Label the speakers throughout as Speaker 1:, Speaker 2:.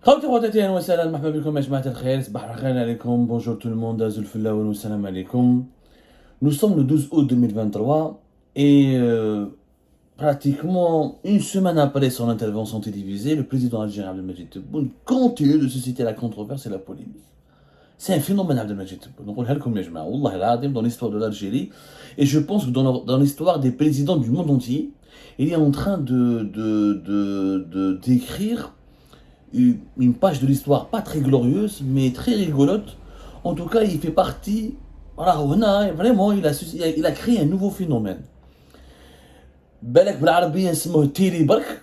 Speaker 1: خوتي خواتاتي اهلا وسهلا مرحبا بكم يا جماعه الخير صباح الخير عليكم بونجور tout le monde azul fillaoun والسلام عليكم. Nous sommes le 12 août 2023 et pratiquement une semaine après son intervention télévisée, le président algérien Abdelmadjid Tebboune continue de susciter la controverse et la polémique. C'est un phénomène Abdelmadjid Tebboune. Donc on le dit, les gens, Wallah al-Adim, dans l'histoire de l'Algérie, et je pense que dans l'histoire des présidents du monde entier, il est en train de d'écrire une page de l'histoire pas très glorieuse, mais très rigolote. En tout cas, il fait partie. Voilà, vraiment, il a créé un nouveau phénomène. بالك بالعربية نسموه تيري برك.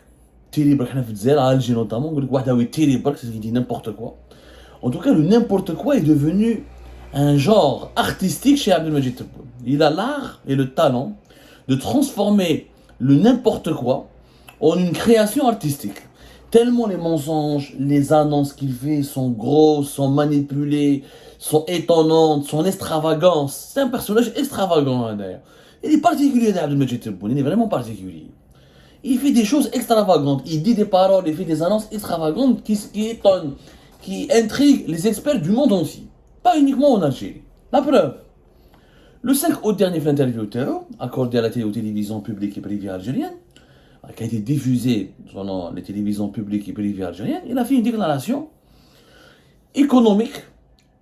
Speaker 1: تيري برك حنا في الجزائر Alger notamment نقول لك واحد هو تيري برك, c'est dit n'importe quoi. En tout cas, le n'importe quoi est devenu un genre artistique chez Abdelmadjid Tebboune. Il a l'art et le talent de transformer le n'importe quoi en une création artistique. Tellement les mensonges, les annonces qu'il fait sont grosses, sont manipulées, sont étonnantes, sont extravagantes. C'est un personnage extravagant d'ailleurs. Il est particulier d'Abdelmadjid Tebboune, il est vraiment particulier. Il fait des choses extravagantes, il dit des paroles, il fait des annonces extravagantes qui étonnent, qui intriguent les experts du monde entier. Pas uniquement en Algérie. La preuve. Le 5 août dernier, fait une interview accordée à la télévision publique et privée algérienne, qui a été diffusée selon les télévisions publiques et privées algériennes, il a fait une déclaration économique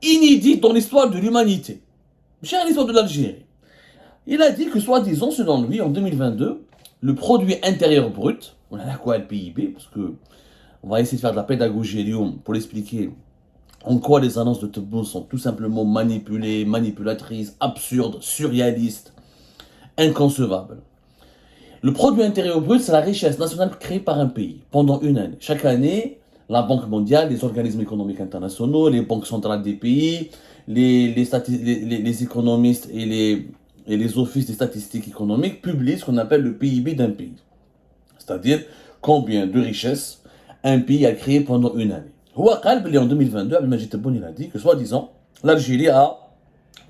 Speaker 1: inédite dans l'histoire de l'humanité. Chère l'histoire de l'Algérie. Il a dit que, soi-disant, selon lui, en 2022, le produit intérieur brut, on a quoi le PIB, parce que on va essayer de faire de la pédagogie pour expliquer en quoi les annonces de Tebboune sont tout simplement manipulées, manipulatrices, absurdes, surréalistes, inconcevables. Le produit intérieur brut, c'est la richesse nationale créée par un pays pendant une année. Chaque année, la Banque mondiale, les organismes économiques internationaux, les banques centrales des pays, les économistes et les offices des statistiques économiques publient ce qu'on appelle le PIB d'un pays. C'est-à-dire combien de richesses un pays a créé pendant une année. En 2022, Abdelmadjid Tebboune il a dit que, soi-disant, l'Algérie a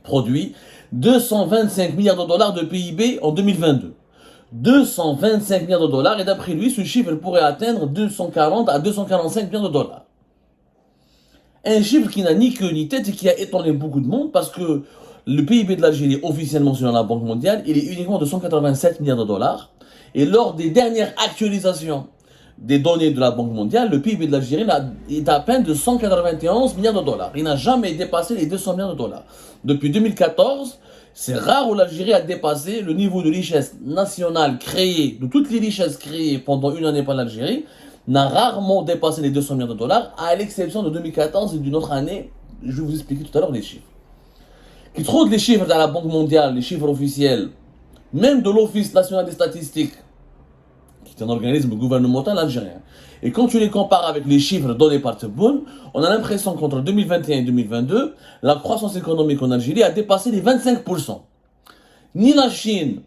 Speaker 1: produit 225 milliards de dollars de PIB en 2022. 225 milliards de dollars, et d'après lui, ce chiffre pourrait atteindre 240 à 245 milliards de dollars. Un chiffre qui n'a ni queue ni tête et qui a étonné beaucoup de monde parce que le PIB de l'Algérie, officiellement selon la Banque mondiale, il est uniquement de 187 milliards de dollars. Et lors des dernières actualisations des données de la Banque mondiale, le PIB de l'Algérie est à peine de 191 milliards de dollars. Il n'a jamais dépassé les 200 milliards de dollars. Depuis 2014, c'est rare où l'Algérie a dépassé le niveau de richesse nationale créée, de toutes les richesses créées pendant une année par l'Algérie, n'a rarement dépassé les 200 milliards de dollars, à l'exception de 2014 et d'une autre année. Je vais vous expliquer tout à l'heure les chiffres. Qui trouvent les chiffres dans la Banque mondiale, les chiffres officiels, même de l'Office national des statistiques, qui est un organisme gouvernemental algérien. Et quand tu les compares avec les chiffres donnés par Tebboune, on a l'impression qu'entre 2021 et 2022, la croissance économique en Algérie a dépassé les 25%. Ni la Chine,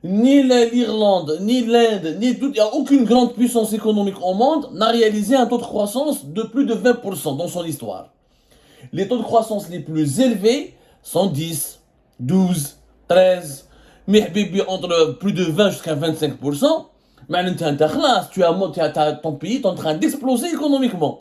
Speaker 1: ni l'Irlande, ni l'Inde, ni tout, il n'y a aucune grande puissance économique au monde n'a réalisé un taux de croissance de plus de 20% dans son histoire. Les taux de croissance les plus élevés sont 10, 12, 13, mais entre plus de 20 jusqu'à 25%. Mais ton pays est en train d'exploser économiquement.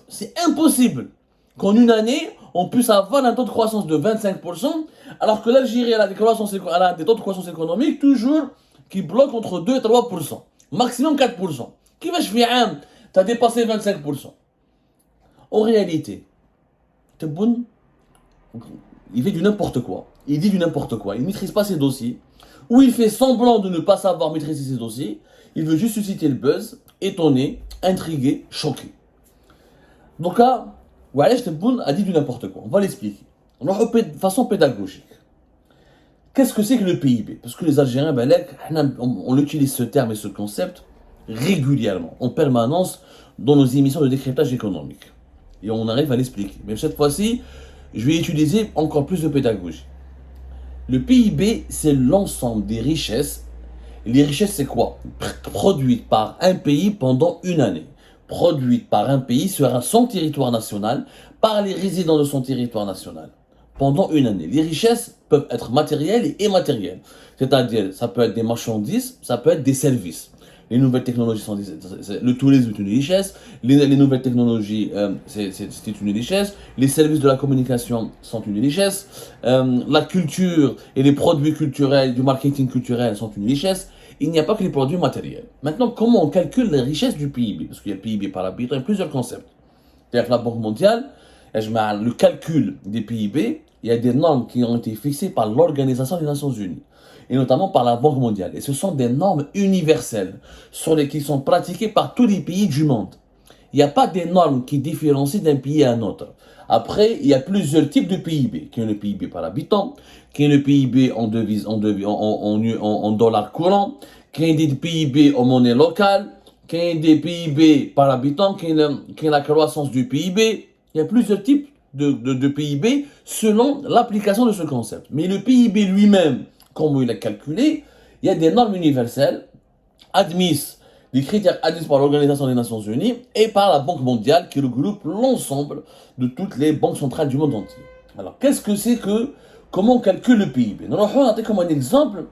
Speaker 1: C'est impossible qu'en une année, on puisse avoir un taux de croissance de 25%, alors que l'Algérie a des taux de croissance économique toujours qui bloquent entre 2 et 3%, maximum 4%. Qui va faire un, tu as dépassé 25%. En réalité, Tebboune, il fait du n'importe quoi. Il dit du n'importe quoi. Il ne maîtrise pas ses dossiers. Ou il fait semblant de ne pas savoir maîtriser ses dossiers. Il veut juste susciter le buzz, étonner, intriguer, choquer. Donc là, Oualech Tebboune a dit du n'importe quoi. On va l'expliquer. De façon pédagogique. Qu'est-ce que c'est que le PIB? Parce que les Algériens, on utilise ce terme et ce concept régulièrement, en permanence, dans nos émissions de décryptage économique. Et on arrive à l'expliquer. Mais cette fois-ci, je vais utiliser encore plus de pédagogie. Le PIB, c'est l'ensemble des richesses. Les richesses, c'est quoi? Produites par un pays pendant une année. Produites par un pays sur son territoire national, par les résidents de son territoire national, pendant une année. Les richesses peuvent être matérielles et immatérielles. C'est-à-dire, ça peut être des marchandises, ça peut être des services. Les nouvelles technologies le tourisme est une richesse. Les nouvelles technologies, c'est une richesse. Les services de la communication sont une richesse. La culture et les produits culturels, du marketing culturel sont une richesse. Il n'y a pas que les produits matériels. Maintenant, comment on calcule les richesses du PIB? Parce qu'il y a le PIB par habitant, il y a plusieurs concepts. C'est-à-dire que la Banque mondiale, le calcul des PIB, il y a des normes qui ont été fixées par l'Organisation des Nations Unies, et notamment par la Banque mondiale. Et ce sont des normes universelles qui sont pratiquées par tous les pays du monde. Il n'y a pas des normes qui différencient d'un pays à un autre. Après, il y a plusieurs types de PIB. Qui est le PIB par habitant, qui est le PIB en devise, en dollars courants, qui est des PIB en monnaie locale, qui est des PIB par habitant, qui est la croissance du PIB. Il y a plusieurs types de PIB selon l'application de ce concept. Mais le PIB lui-même, comme il est calculé, il y a des normes universelles admises, des critères admis par l'Organisation des Nations Unies et par la Banque mondiale qui regroupe l'ensemble de toutes les banques centrales du monde entier. Alors, qu'est-ce que c'est que, comment on calcule le PIB? Nous allons prendre comme un exemple,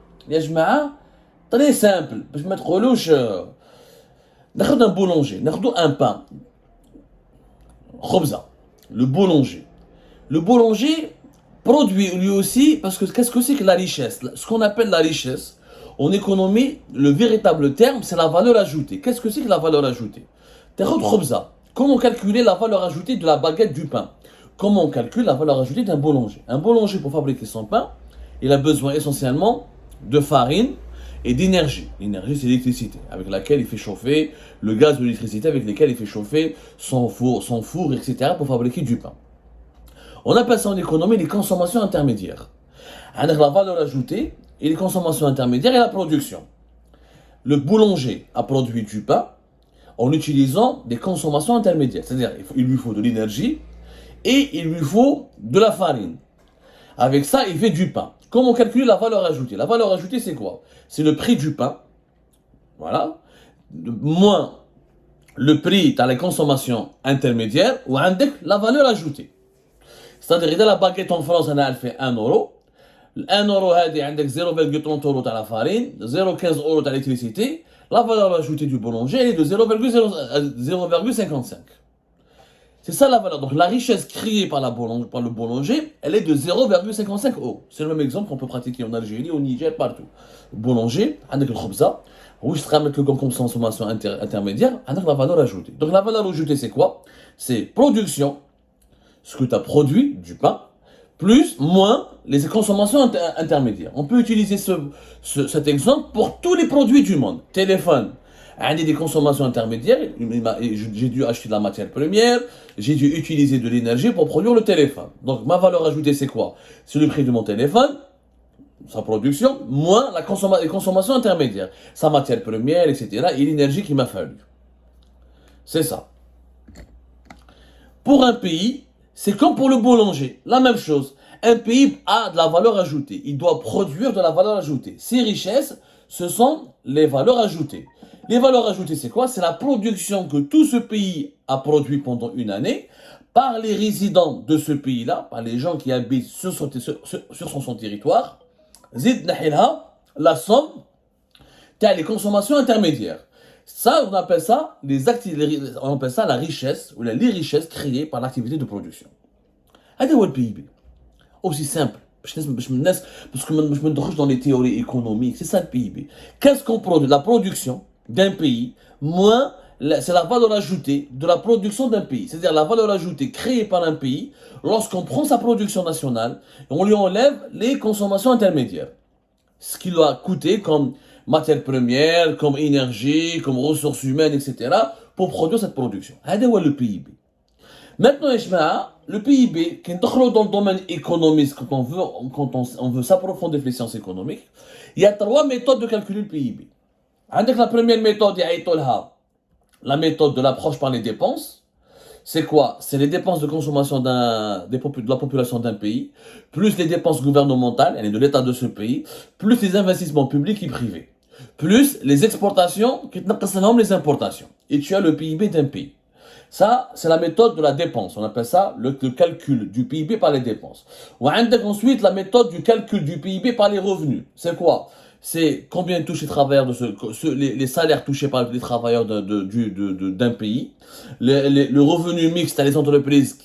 Speaker 1: très simple, je vais mettre relouche, ناخذ un boulanger, ناخذ un pain, khobza, le boulanger. Le boulanger produit lui aussi, parce que qu'est-ce que c'est que la richesse? Ce qu'on appelle la richesse, en économie, le véritable terme, c'est la valeur ajoutée. Qu'est-ce que c'est que la valeur ajoutée? Comment calculer la valeur ajoutée de la baguette du pain? Comment on calcule la valeur ajoutée d'un boulanger? Un boulanger, pour fabriquer son pain, il a besoin essentiellement de farine et d'énergie. L'énergie, c'est l'électricité, avec laquelle il fait chauffer, le gaz de l'électricité avec lequel il fait chauffer son four, etc., pour fabriquer du pain. On appelle ça en économie les consommations intermédiaires. Avec la valeur ajoutée et les consommations intermédiaires et la production. Le boulanger a produit du pain en utilisant des consommations intermédiaires. C'est-à-dire il lui faut de l'énergie et il lui faut de la farine. Avec ça, il fait du pain. Comment calculer la valeur ajoutée? La valeur ajoutée, c'est quoi? C'est le prix du pain, voilà, moins le prix dans les consommations intermédiaires ou avec la valeur ajoutée. C'est-à-dire, la baguette en France, elle fait 1 euro. 1 euro, il y a 0,30 euros dans la farine, 0,15 euros dans l'électricité. La valeur ajoutée du boulanger est de 0,55. C'est ça la valeur. Donc la richesse créée par le boulanger, elle est de 0,55 euros. C'est le même exemple qu'on peut pratiquer en Algérie, au Niger, partout. Le boulanger, avec le khobza, où je travaille avec le consommation intermédiaire, avec la valeur ajoutée. Donc la valeur ajoutée, c'est quoi? C'est production, ce que tu as produit, du pain, plus, moins, les consommations intermédiaires. On peut utiliser cet exemple pour tous les produits du monde. Téléphone, des consommations intermédiaires, j'ai dû acheter de la matière première, j'ai dû utiliser de l'énergie pour produire le téléphone. Donc ma valeur ajoutée, c'est quoi? C'est le prix de mon téléphone, sa production, moins les consommations intermédiaires, sa matière première, etc., et l'énergie qu'il m'a fallu. C'est ça. Pour un pays, c'est comme pour le boulanger, la même chose. Un pays a de la valeur ajoutée, il doit produire de la valeur ajoutée. Ses richesses, ce sont les valeurs ajoutées. Les valeurs ajoutées, c'est quoi? C'est la production que tout ce pays a produit pendant une année par les résidents de ce pays-là, par les gens qui habitent sur son territoire. Zid nahilha, la somme, les consommations intermédiaires. Ça, on appelle ça la richesse, ou les richesses créées par l'activité de production. C'est le PIB. Aussi simple. Parce que je me trouve dans les théories économiques. C'est ça le PIB. Qu'est-ce qu'on produit? La production d'un pays, moins, c'est la valeur ajoutée de la production d'un pays. C'est-à-dire la valeur ajoutée créée par un pays lorsqu'on prend sa production nationale et on lui enlève les consommations intermédiaires. Ce qui lui a coûté comme matière première, comme énergie, comme ressources humaines, etc. pour produire cette production. C'est le PIB. Maintenant, le PIB, qui est dans le domaine économique, quand on veut s'approfondir les sciences économiques, il y a 3 méthodes de calculer le PIB. Avec la première méthode, la méthode de l'approche par les dépenses. C'est quoi? C'est les dépenses de consommation de la population d'un pays, plus les dépenses gouvernementales, de l'État de ce pays, plus les investissements publics et privés, plus les exportations, qui les importations. Et tu as le PIB d'un pays. Ça, c'est la méthode de la dépense. On appelle ça le calcul du PIB par les dépenses. Ou ensuite la méthode du calcul du PIB par les revenus. C'est quoi? c'est combien touchent les travailleurs les salaires touchés par les travailleurs d'un pays, le revenu mixte à les entreprises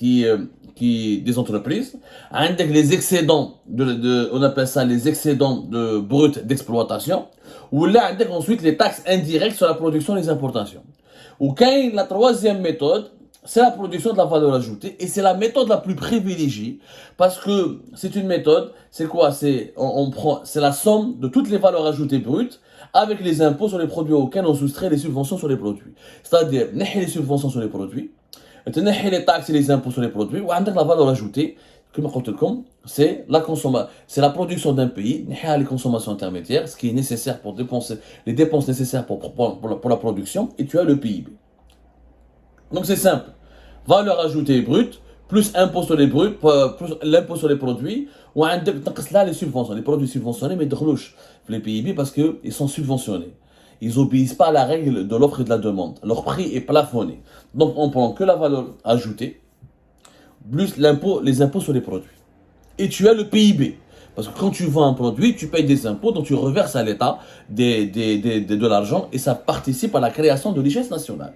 Speaker 1: des entreprises, avec les excédents on appelle ça les excédents bruts d'exploitation, ou là avec ensuite les taxes indirectes sur la production et les importations. Ou quand la troisième méthode, c'est la production de la valeur ajoutée et c'est la méthode la plus privilégiée parce que c'est une méthode, c'est quoi? C'est la somme de toutes les valeurs ajoutées brutes avec les impôts sur les produits auxquels on soustrait les subventions sur les produits. C'est-à-dire, les subventions sur les produits, les taxes et les impôts sur les produits, ou la valeur ajoutée, comme c'est la production d'un pays, les consommations intermédiaires, ce qui est nécessaire pour dépenser, les dépenses nécessaires pour la production, et tu as le PIB. Donc c'est simple. Valeur ajoutée brute, plus impôt sur les bruts, plus l'impôt sur les produits, ou là les subventions. Les produits subventionnés, mais de les PIB parce qu'ils sont subventionnés. Ils n'obéissent pas à la règle de l'offre et de la demande. Leur prix est plafonné. Donc on prend que la valeur ajoutée, plus les impôts sur les produits. Et tu as le PIB. Parce que quand tu vends un produit, tu payes des impôts, donc tu reverses à l'État de l'argent et ça participe à la création de richesse nationale.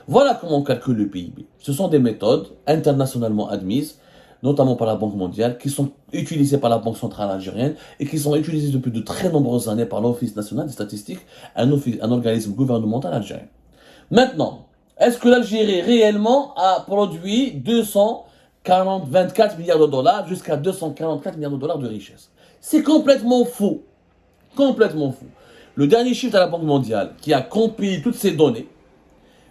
Speaker 1: Voilà comment on calcule le PIB. Ce sont des méthodes internationalement admises, notamment par la Banque mondiale, qui sont utilisées par la Banque centrale algérienne et qui sont utilisées depuis de très nombreuses années par l'Office national des statistiques, un organisme gouvernemental algérien. Maintenant, est-ce que l'Algérie réellement a produit 24 milliards de dollars jusqu'à 244 milliards de dollars de richesse? C'est complètement faux. Complètement faux. Le dernier chiffre de la Banque mondiale qui a compilé toutes ces données,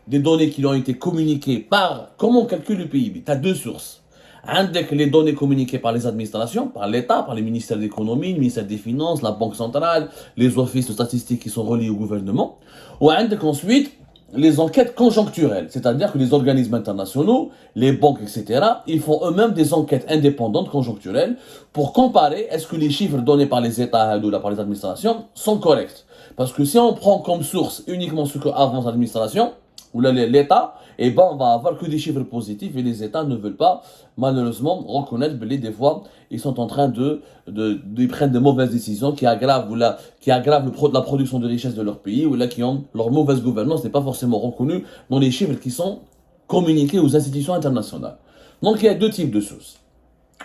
Speaker 1: des données qui ont été communiquées par... Comment on calcule le PIB? Tu as deux sources. Avec les données communiquées par les administrations, par l'État, par les ministères de l'économie, le ministère des Finances, la Banque centrale, les offices de statistiques qui sont reliés au gouvernement. Ou avec ensuite les enquêtes conjoncturelles, c'est-à-dire que les organismes internationaux, les banques, etc., ils font eux-mêmes des enquêtes indépendantes conjoncturelles pour comparer est-ce que les chiffres donnés par les États ou par les administrations sont corrects. Parce que si on prend comme source uniquement ce qu'avance l'administration, ou l'État, eh ben on va avoir que des chiffres positifs et les États ne veulent pas, malheureusement, reconnaître que des fois, ils sont en train de prendre de mauvaises décisions qui aggravent, la production de richesse de leur pays, ou là qui ont leur mauvaise gouvernance n'est pas forcément reconnue dans les chiffres qui sont communiqués aux institutions internationales. Donc il y a deux types de sources.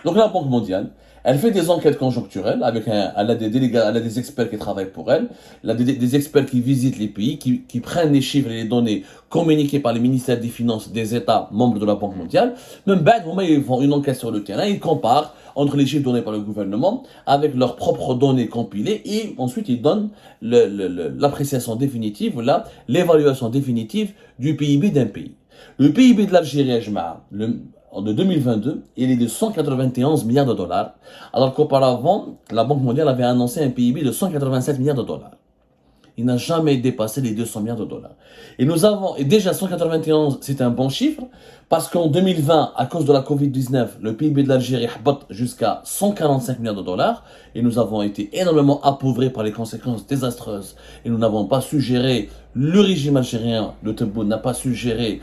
Speaker 1: Donc la Banque mondiale, elle fait des enquêtes conjoncturelles, elle a des délégats, elle a des experts qui travaillent pour elle, elle a des experts qui visitent les pays, qui prennent les chiffres et les données communiquées par les ministères des Finances des États membres de la Banque mondiale. Même ils font une enquête sur le terrain, ils comparent entre les chiffres donnés par le gouvernement avec leurs propres données compilées et ensuite ils donnent l'appréciation définitive, l'évaluation définitive du PIB d'un pays. Le PIB de l'Algérie, de 2022, il est de 191 milliards de dollars, alors qu'auparavant, la Banque mondiale avait annoncé un PIB de 187 milliards de dollars. Il n'a jamais dépassé les 200 milliards de dollars. Et déjà 191, c'est un bon chiffre, parce qu'en 2020, à cause de la Covid-19, le PIB de l'Algérie a jusqu'à 145 milliards de dollars, et nous avons été énormément appauvris par les conséquences désastreuses, et nous n'avons pas su gérer, le régime algérien de Tebboune n'a pas su gérer,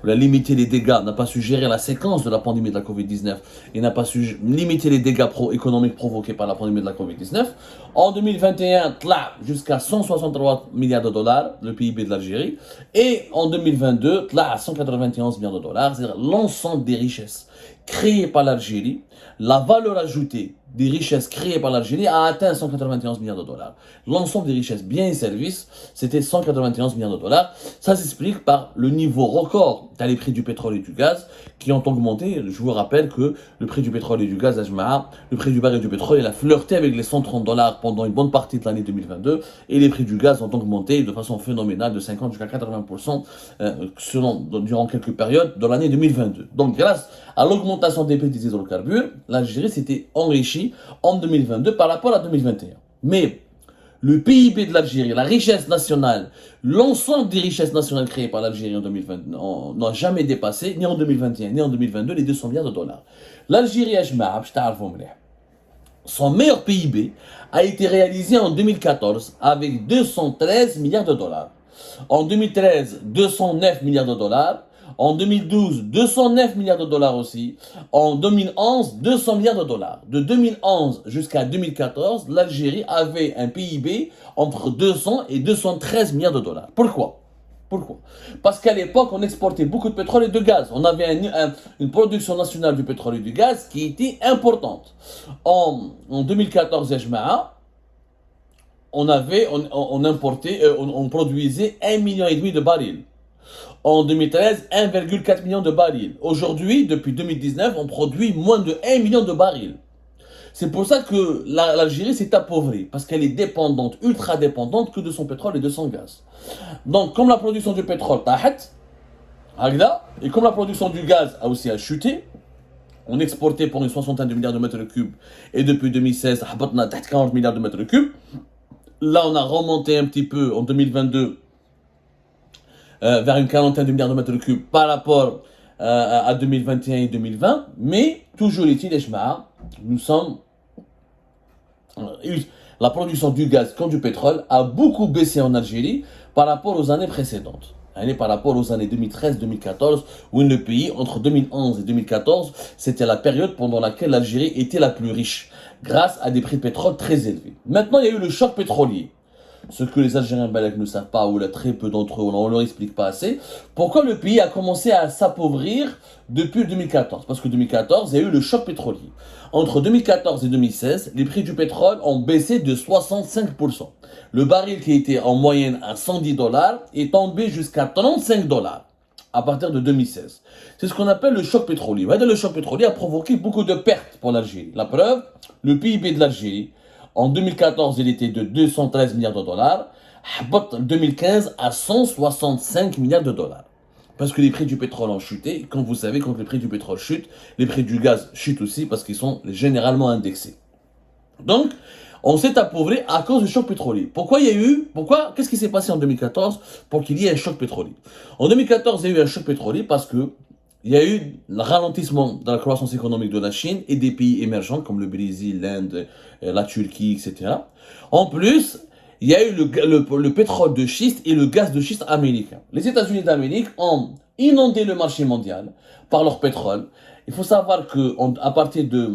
Speaker 1: limiter les dégâts, n'a pas su gérer la séquence de la pandémie de la Covid-19, et n'a pas su limiter les dégâts économiques provoqués par la pandémie de la Covid-19. En 2021, jusqu'à 163 milliards de dollars, le PIB de l'Algérie, et en 2022, à 191 milliards de dollars, c'est-à-dire l'ensemble des richesses créées par l'Algérie, la valeur ajoutée des richesses créées par l'Algérie a atteint 191 milliards de dollars. L'ensemble des richesses, biens et services, c'était 191 milliards de dollars. Ça s'explique par le niveau record des prix du pétrole et du gaz qui ont augmenté. Je vous rappelle que le prix du pétrole et du gaz, le prix du baril du pétrole, il a flirté avec les 130 dollars pendant une bonne partie de l'année 2022 et les prix du gaz ont augmenté de façon phénoménale de 50 jusqu'à 80% durant quelques périodes de l'année 2022. Donc grâce à l'augmentation des prix des hydrocarbures, l'Algérie s'était enrichie en 2022 par rapport à 2021. Mais le PIB de l'Algérie, la richesse nationale, l'ensemble des richesses nationales créées par l'Algérie en 2020 n'ont jamais dépassé, ni en 2021, ni en 2022, les 200 milliards de dollars. L'Algérie, son meilleur PIB a été réalisé en 2014 avec 213 milliards de dollars. En 2013, 209 milliards de dollars. En 2012, 209 milliards de dollars aussi. En 2011, 200 milliards de dollars. De 2011 jusqu'à 2014, l'Algérie avait un PIB entre 200 et 213 milliards de dollars. Pourquoi? Pourquoi? Parce qu'à l'époque, on exportait beaucoup de pétrole et de gaz. On avait une production nationale du pétrole et du gaz qui était importante. En 2014, on importait, on produisait 1,5 million de barils. En 2013, 1,4 million de barils. Aujourd'hui, depuis 2019, on produit moins de 1 million de barils. C'est pour ça que l'Algérie s'est appauvrie, parce qu'elle est dépendante, ultra dépendante que de son pétrole et de son gaz. Donc, comme la production du pétrole et comme la production du gaz a aussi chuté, on exportait pour une soixantaine de milliards de mètres cubes, et depuis 2016, on a 40 milliards de mètres cubes. Là, on a remonté un petit peu en 2022 vers une quarantaine de milliards de mètres cubes par rapport à 2021 et 2020, mais toujours est-il, nous sommes la production du gaz comme du pétrole a beaucoup baissé en Algérie par rapport aux années précédentes. Par rapport aux années 2013-2014, où le pays, entre 2011 et 2014, c'était la période pendant laquelle l'Algérie était la plus riche, grâce à des prix de pétrole très élevés. Maintenant, il y a eu le choc pétrolier. Ce que les Algériens ne savent pas, ou là, très peu d'entre eux, on ne leur explique pas assez, pourquoi le pays a commencé à s'appauvrir depuis 2014. Parce que 2014, il y a eu le choc pétrolier. Entre 2014 et 2016, les prix du pétrole ont baissé de 65%. Le baril qui était en moyenne à 110 dollars est tombé jusqu'à 35 dollars à partir de 2016. C'est ce qu'on appelle le choc pétrolier. Le choc pétrolier a provoqué beaucoup de pertes pour l'Algérie. La preuve, le PIB de l'Algérie, en 2014, il était de 213 milliards de dollars. En 2015, à 165 milliards de dollars. Parce que les prix du pétrole ont chuté. Comme vous savez, quand les prix du pétrole chutent, les prix du gaz chutent aussi parce qu'ils sont généralement indexés. Donc, on s'est appauvri à cause du choc pétrolier. Qu'est-ce qui s'est passé en 2014 pour qu'il y ait un choc pétrolier? En 2014, il y a eu un choc pétrolier parce que il y a eu le ralentissement de la croissance économique de la Chine et des pays émergents comme le Brésil, l'Inde, la Turquie, etc. En plus, il y a eu le pétrole de schiste et le gaz de schiste américain. Les États-Unis d'Amérique ont inondé le marché mondial par leur pétrole. Il faut savoir qu'à partir de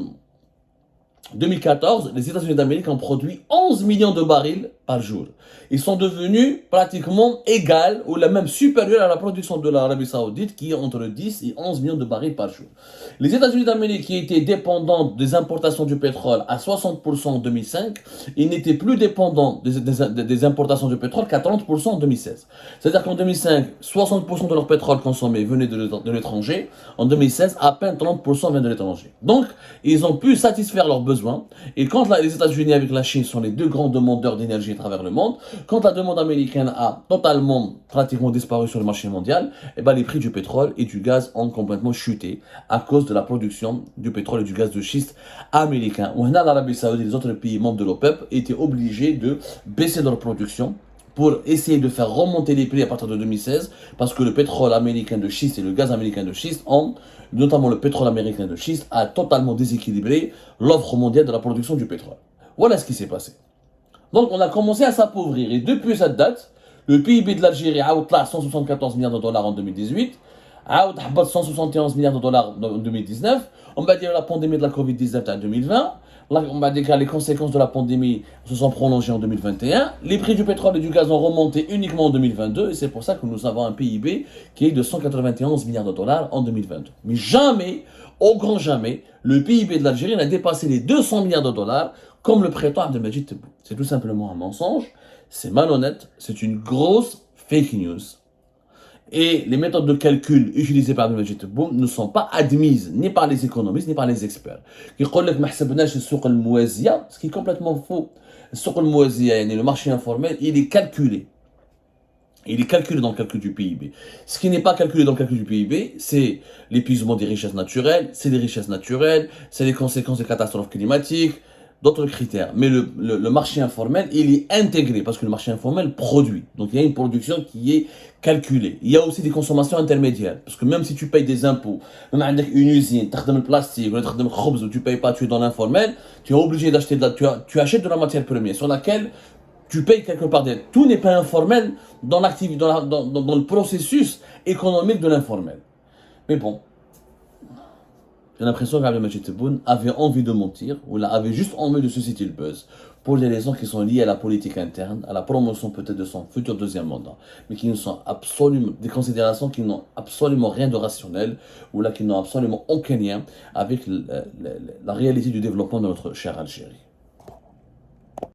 Speaker 1: 2014, les États-Unis d'Amérique ont produit 11 millions de barils par jour. Ils sont devenus pratiquement égaux ou même supérieurs à la production de l'Arabie Saoudite qui est entre 10 et 11 millions de barils par jour. Les États-Unis d'Amérique qui étaient dépendants des importations du pétrole à 60% en 2005, ils n'étaient plus dépendants des importations du pétrole qu'à 30% en 2016. C'est-à-dire qu'en 2005, 60% de leur pétrole consommé venait de l'étranger. En 2016, à peine 30% vient de l'étranger. Donc, ils ont pu satisfaire leurs besoins. Et quand les États-Unis avec la Chine sont les deux grands demandeurs d'énergie à travers le monde, quand la demande américaine a pratiquement disparu sur le marché mondial, les prix du pétrole et du gaz ont complètement chuté à cause de la production du pétrole et du gaz de schiste américain. L'Arabie Saoudite et les autres pays membres de l'OPEP étaient obligés de baisser leur production pour essayer de faire remonter les prix à partir de 2016, parce que le pétrole américain de schiste et le gaz américain de schiste notamment le pétrole américain de schiste, a totalement déséquilibré l'offre mondiale de la production du pétrole. Voilà ce qui s'est passé. Donc on a commencé à s'appauvrir, et depuis cette date, le PIB de l'Algérie a atteint 174 milliards de dollars en 2018, a atteint 171 milliards de dollars en 2019, on va dire la pandémie de la Covid-19 en 2020, on va dire que les conséquences de la pandémie se sont prolongées en 2021. Les prix du pétrole et du gaz ont remonté uniquement en 2022. Et c'est pour ça que nous avons un PIB qui est de 191 milliards de dollars en 2022. Mais jamais, au grand jamais, le PIB de l'Algérie n'a dépassé les 200 milliards de dollars comme le prétend Abdelmadjid Tebboune. C'est tout simplement un mensonge. C'est malhonnête. C'est une grosse fake news. Et les méthodes de calcul utilisées par Abdelmadjid Tebboune ne sont pas admises ni par les économistes ni par les experts. Qui disent ce qui est complètement faux. Le marché informel, il est calculé. Il est calculé dans le calcul du PIB. Ce qui n'est pas calculé dans le calcul du PIB, c'est l'épuisement des richesses naturelles, c'est les richesses naturelles, c'est les conséquences des catastrophes climatiques, d'autres critères. Mais le marché informel, il est intégré parce que le marché informel produit. Donc il y a une production qui est calculée. Il y a aussi des consommations intermédiaires. Parce que même si tu payes des impôts, même avec une usine, tu as le plastique, tu ne payes pas, tu es dans l'informel, tu es obligé d'acheter tu achètes de la matière première sur laquelle Tu payes quelque part d'aide. Tout n'est pas informel dans, dans le processus économique de l'informel. Mais bon, j'ai l'impression qu'Abdelmajid Tebboune avait envie de mentir, ou avait juste envie de susciter le buzz, pour des raisons qui sont liées à la politique interne, à la promotion peut-être de son futur deuxième mandat, mais qui ne sont absolument, des considérations qui n'ont absolument rien de rationnel, ou là qui n'ont absolument aucun lien avec la réalité du développement de notre chère Algérie.